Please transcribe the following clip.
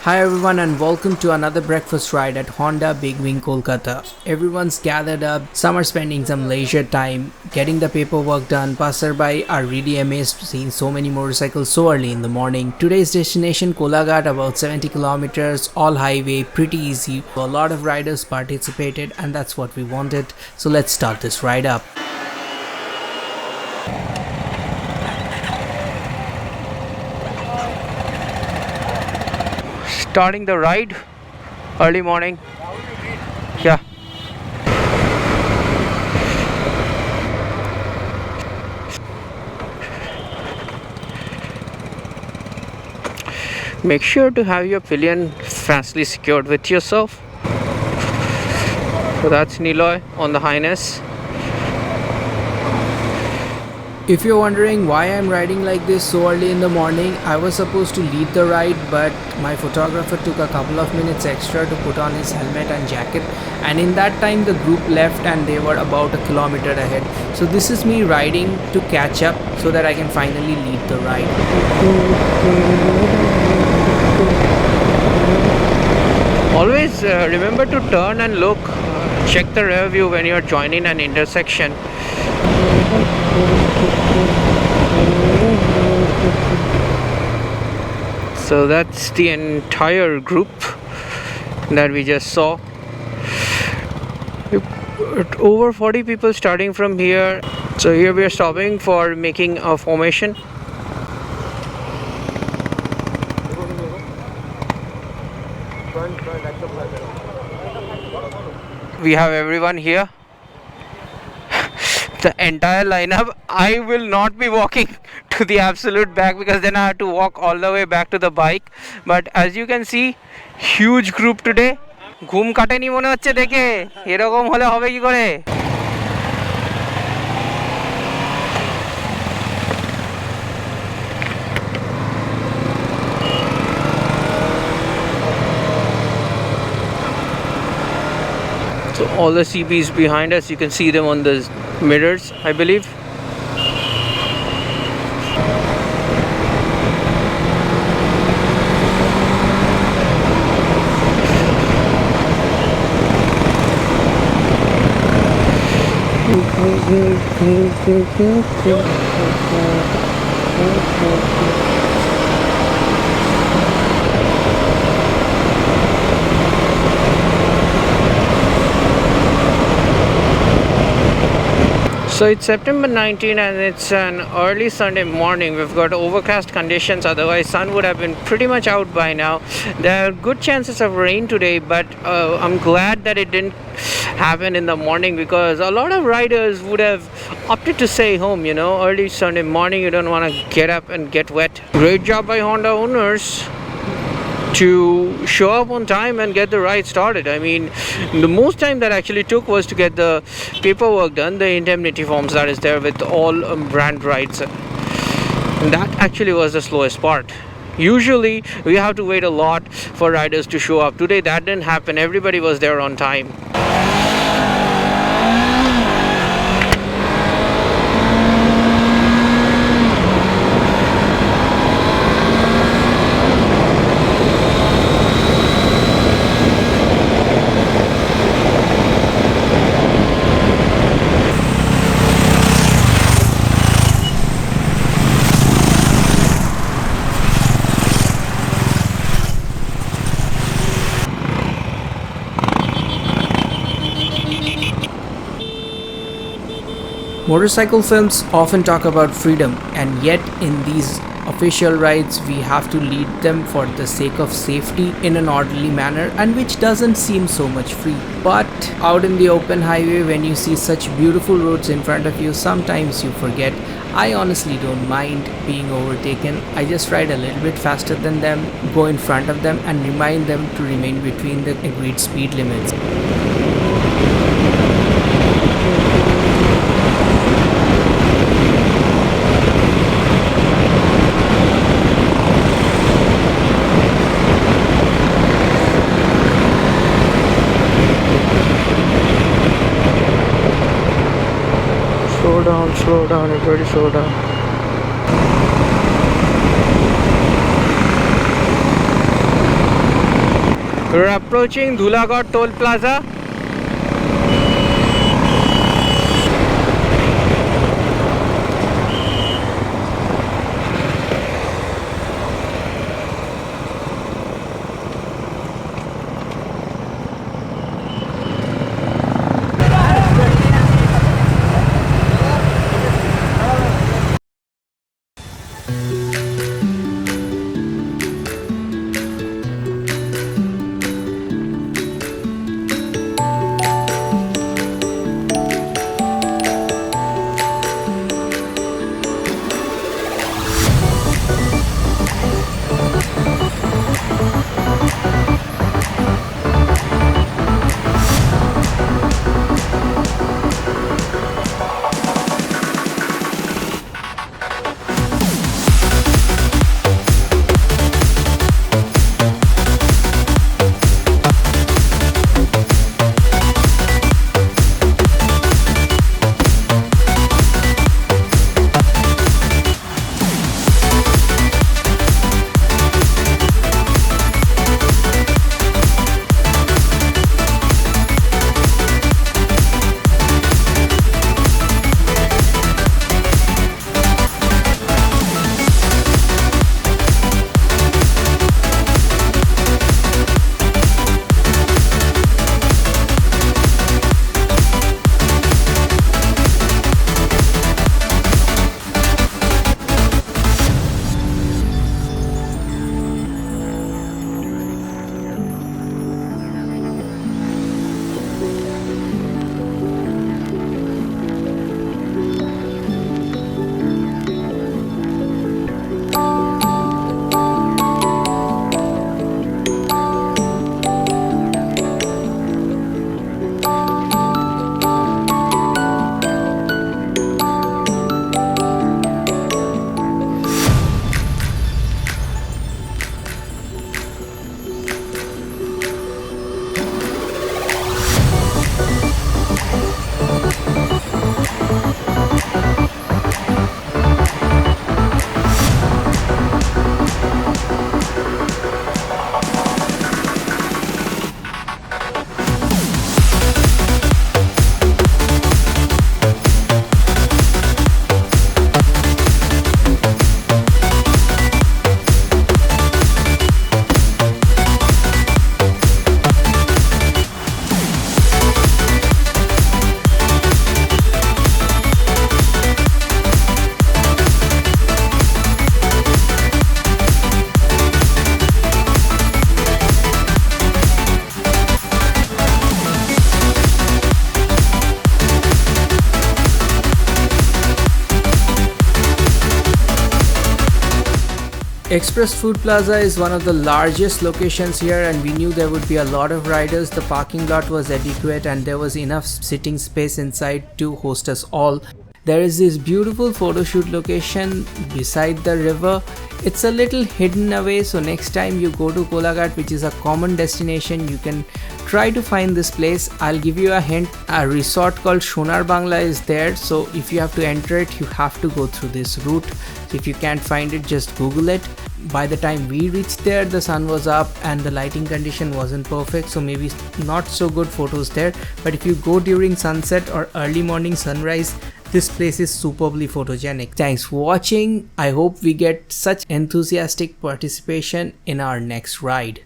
Hi everyone and welcome to another breakfast ride at Honda BigWing Kolkata. Everyone's gathered up, some are spending some leisure time getting the paperwork done. Passerby are really amazed seeing so many motorcycles so early in the morning. Today's destination Kolkata, about 70 kilometers, all highway, pretty easy. A lot of riders participated and that's what we wanted. So let's start this ride up. Starting the ride early morning. Yeah. Make sure to have your pillion fastly secured with yourself. So that's Niloy on the highness. If you're wondering why I'm riding like this so early in the morning, I was supposed to lead the ride, but my photographer took a couple of minutes extra to put on his helmet and jacket, and in that time the group left and they were about a kilometer ahead. So this is me riding to catch up so that I can finally lead the ride. Always remember to turn and look, check the rear view when you're joining an intersection. So that's the entire group that we just saw. Over 40 people starting from here. So here we are stopping for making a formation. We have everyone here. The entire lineup. I will not be walking to the absolute back because then I have to walk all the way back to the bike. But as you can see, huge group today. ঘুম কাটেনি মনে হচ্ছে দেখে, এরকম হলে হবে কি করে? So all the CBs behind us, you can see them on the mirrors, I believe. So it's September 19 and it's an early Sunday morning. We've got overcast conditions, otherwise sun would have been pretty much out by now. There are good chances of rain today, but I'm glad that it didn't happen in the morning because a lot of riders would have opted to stay home, early Sunday morning. You don't want to get up and get wet. Great job by Honda owners to show up on time and get the ride started. I mean, the most time that actually took was to get the paperwork done, the indemnity forms that is there with all brand rides. And that actually was the slowest part. Usually we have to wait a lot for riders to show up. Today that didn't happen. Everybody was there on time. Motorcycle films often talk about freedom, and yet in these official rides we have to lead them for the sake of safety in an orderly manner, and which doesn't seem so much free. But out in the open highway, when you see such beautiful roads in front of you, sometimes you forget. I honestly don't mind being overtaken. I just ride a little bit faster than them, go in front of them and remind them to remain between the agreed speed limits. Slow down, everybody slow down. We're approaching Dhulagad Toll Plaza. Express Food Plaza is one of the largest locations here, and we knew there would be a lot of riders. The parking lot was adequate and there was enough sitting space inside to host us all. There is this beautiful photo shoot location beside the river. It's a little hidden away, so next time you go to Kolkata, which is a common destination, you can try to find this place. I'll give you a hint. A resort called Sonar Bangla is there, so if you have to enter it, you have to go through this route. So if you can't find it, just Google it. By the time we reached there, the sun was up and the lighting condition wasn't perfect, so maybe not so good photos there. But if you go during sunset or early morning sunrise, this place is superbly photogenic. Thanks for watching. I hope we get such enthusiastic participation in our next ride.